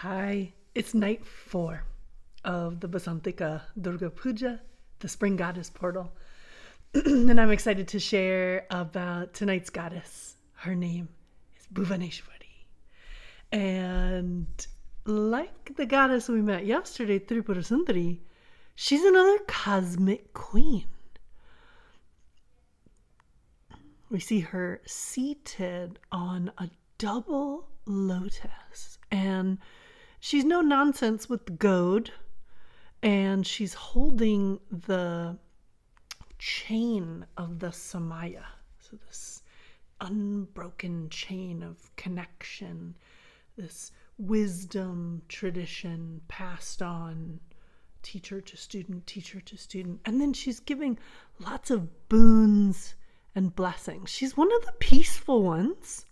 Hi, it's night 4 of the Basanti Durga Puja, the spring goddess portal. And I'm excited to share about tonight's goddess. Her name is Bhuvaneshwari. And like the goddess we met yesterday, Tripura Sundari, she's another cosmic queen. We see her seated on a double lotus, and she's no nonsense with the goad, and she's holding the chain of the Samaya. So this unbroken chain of connection, this wisdom tradition passed on, teacher to student. And then she's giving lots of boons and blessings. She's one of the peaceful ones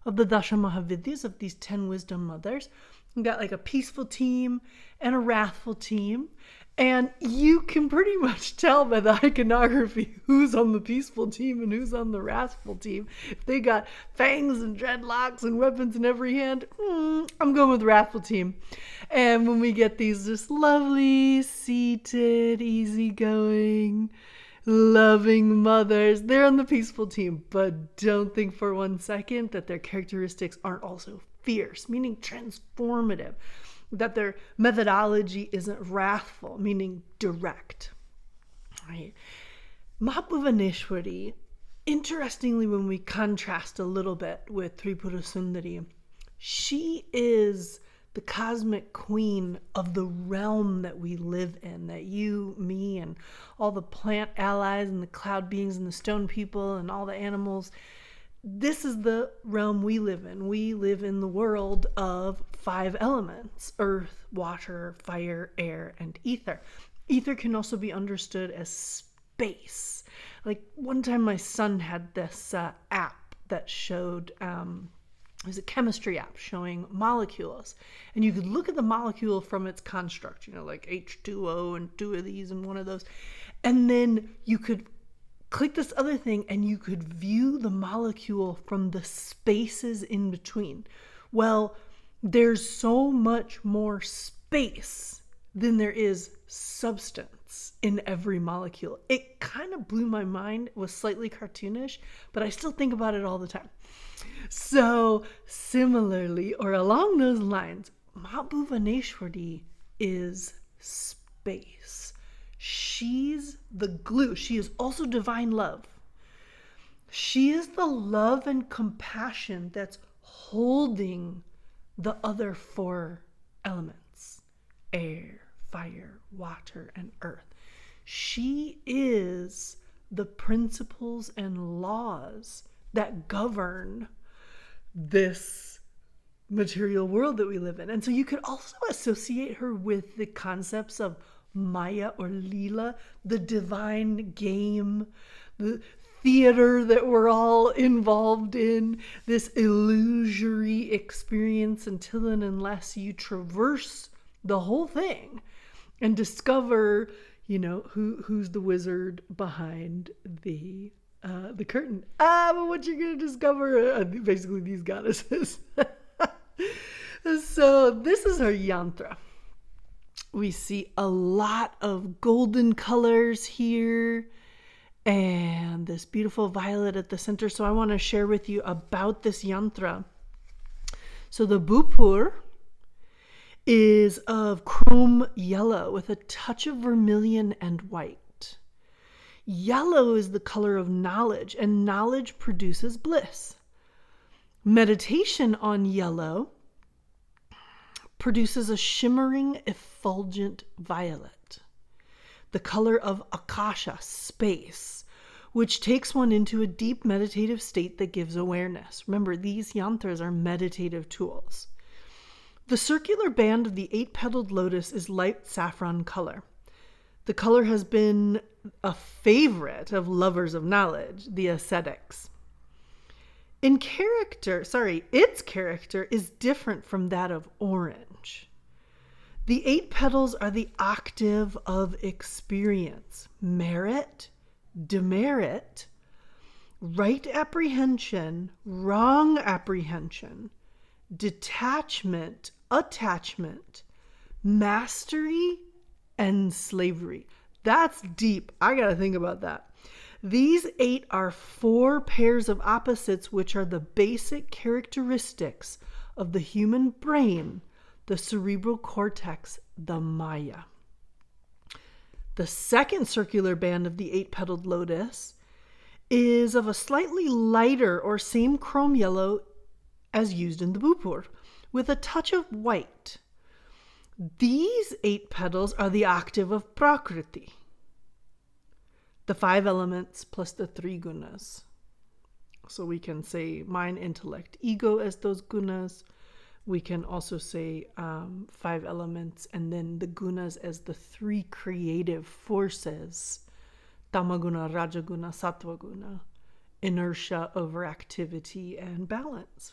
of the Dasha Mahavidyas, of these 10 wisdom mothers. We've got like a peaceful team and a wrathful team. And you can pretty much tell by the iconography who's on the peaceful team and who's on the wrathful team. If they got fangs and dreadlocks and weapons in every hand, I'm going with the wrathful team. And when we get these just lovely, seated, easygoing, loving mothers, they're on the peaceful team. But don't think for one second that their characteristics aren't also fierce, meaning transformative, that their methodology isn't wrathful, meaning direct. Right? Ma Bhuvaneshwari, interestingly, when we contrast a little bit with Tripura Sundari, she is the cosmic queen of the realm that we live in, that you, me, and all the plant allies and the cloud beings and the stone people and all the animals, this is the realm we live in. We live in the world of 5 elements: earth, water, fire, air, and ether. Ether can also be understood as space. Like one time my son had this app that showed, it was a chemistry app showing molecules. And you could look at the molecule from its construct, like H2O and 2 of these and 1 of those. And then you could click this other thing and you could view the molecule from the spaces in between. Well, there's so much more space than there is substance in every molecule. It kind of blew my mind. It was slightly cartoonish, but I still think about it all the time. So similarly, or along those lines, Ma Bhuvaneshwari is space. She's the glue. She is also divine love. She is the love and compassion that's holding the other 4 elements: air, fire, water, and earth. She is the principles and laws that govern this material world that we live in. And so you could also associate her with the concepts of Maya or Leela, the divine game, the theater that we're all involved in, this illusory experience until and unless you traverse the whole thing and discover, who's the wizard behind the curtain. But what you're going to discover are basically these goddesses. So this is her yantra. We see a lot of golden colors here and this beautiful violet at the center. So I want to share with you about this yantra. So the bhupur is of chrome yellow with a touch of vermilion and white. Yellow is the color of knowledge, and knowledge produces bliss. Meditation on yellow produces a shimmering, effulgent violet, the color of akasha, space, which takes one into a deep meditative state that gives awareness. Remember, these yantras are meditative tools. The circular band of the 8-petaled lotus is light saffron color. The color has been a favorite of lovers of knowledge, the ascetics. Its character is different from that of orange. The 8 petals are the octave of experience: merit, demerit, right apprehension, wrong apprehension, detachment, attachment, mastery, and slavery. That's deep. I got to think about that. These 8 are 4 pairs of opposites, which are the basic characteristics of the human brain, the cerebral cortex, the Maya. The second circular band of the 8-petaled lotus is of a slightly lighter or same chrome yellow as used in the Bhupur, with a touch of white. These 8 petals are the octave of Prakriti, the 5 elements plus the 3 gunas. So we can say mind, intellect, ego as those gunas. We can also say 5 elements and then the gunas as the 3 creative forces. Tamaguna, Rajaguna, Sattvaguna. Inertia, overactivity, and balance.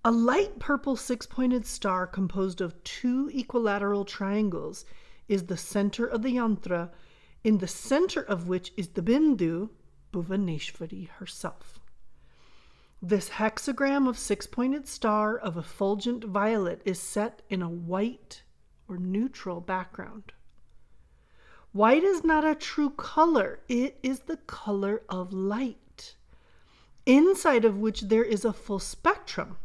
A light purple 6-pointed star composed of 2 equilateral triangles is the center of the yantra, in the center of which is the Bindu, Bhuvaneshwari herself. This hexagram of 6-pointed star of effulgent violet is set in a white or neutral background. White is not a true color. It is the color of light, inside of which there is a full spectrum.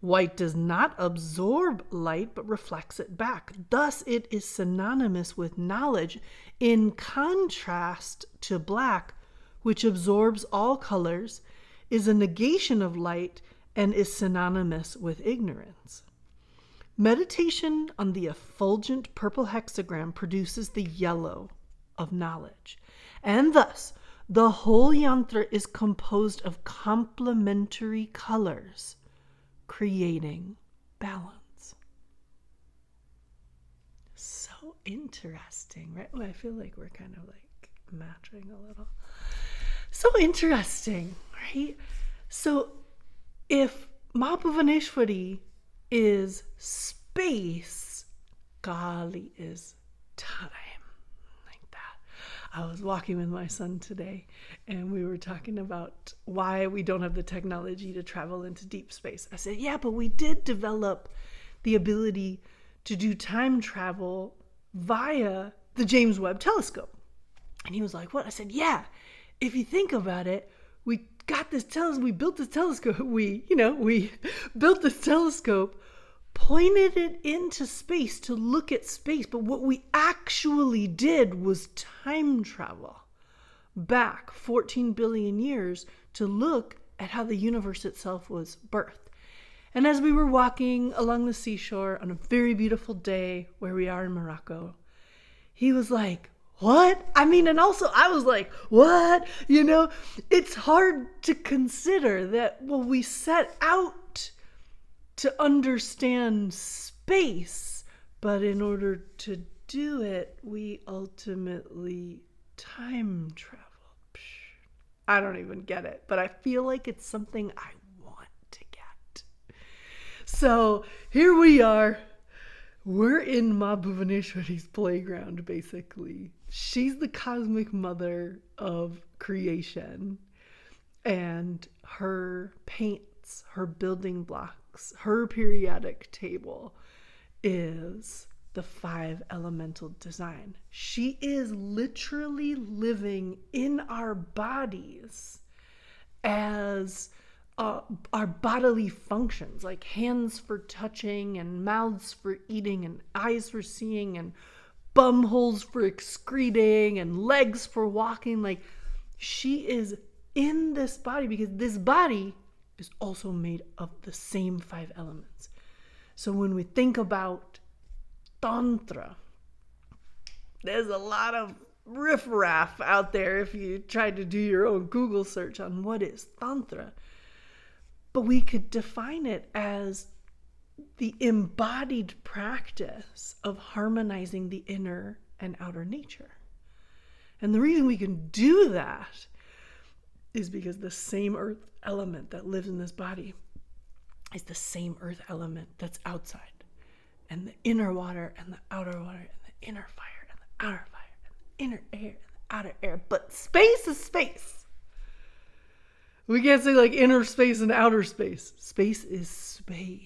White does not absorb light, but reflects it back. Thus, it is synonymous with knowledge, in contrast to black, which absorbs all colors, is a negation of light, and is synonymous with ignorance. Meditation on the effulgent purple hexagram produces the yellow of knowledge, and thus the whole yantra is composed of complementary colors, creating balance. So interesting, right? Oh, I feel like we're kind of like matching a little. So interesting, right? So if Ma Bhuvaneshwari is space, Kali is time. Like that. I was walking with my son today and we were talking about why we don't have the technology to travel into deep space. I said, yeah, but we did develop the ability to do time travel via the James Webb telescope. And he was like, what? I said, yeah, if you think about it, we got this telescope, we built this telescope, we built this telescope, pointed it into space to look at space, but what we actually did was time travel back 14 billion years to look at how the universe itself was birthed. And as we were walking along the seashore on a very beautiful day where we are in Morocco, he was like, what? I mean, and also I was like, what? It's hard to consider that, well, we set out to understand space, but in order to do it, we ultimately time travel. I don't even get it, but I feel like it's something I want to get. So here we are. We're in Ma Bhuvaneshwari's playground, basically. She's the cosmic mother of creation, and her paints, her building blocks, her periodic table is the 5 elemental design. She is literally living in our bodies as our bodily functions, like hands for touching and mouths for eating and eyes for seeing and bum holes for excreting and legs for walking. Like, she is in this body because this body is also made of the same 5 elements. So when we think about Tantra, there's a lot of riffraff out there if you try to do your own Google search on what is Tantra. But we could define it as the embodied practice of harmonizing the inner and outer nature. And the reason we can do that is because the same earth element that lives in this body is the same earth element that's outside. And the inner water and the outer water and the inner fire and the outer fire and the inner air and the outer air. But space is space. We can't say like inner space and outer space. Space is space.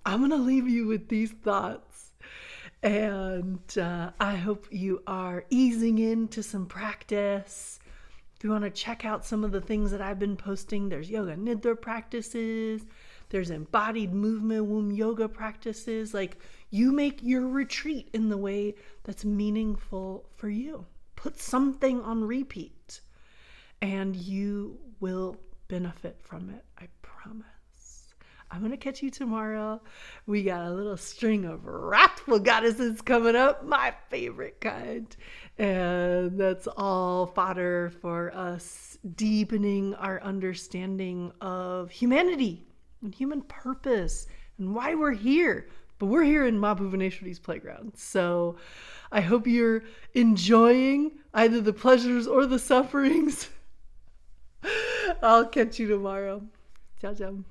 I'm going to leave you with these thoughts. And I hope you are easing into some practice. If you want to check out some of the things that I've been posting, there's Yoga Nidra practices, there's embodied movement womb yoga practices. Like, you make your retreat in the way that's meaningful for you. Put something on repeat and you will benefit from it. I promise. I'm going to catch you tomorrow. We got a little string of wrathful goddesses coming up, my favorite kind. And that's all fodder for us deepening our understanding of humanity and human purpose and why we're here. But we're here in Ma Bhuvaneshwari's playground. So I hope you're enjoying either the pleasures or the sufferings. I'll catch you tomorrow. Ciao, ciao.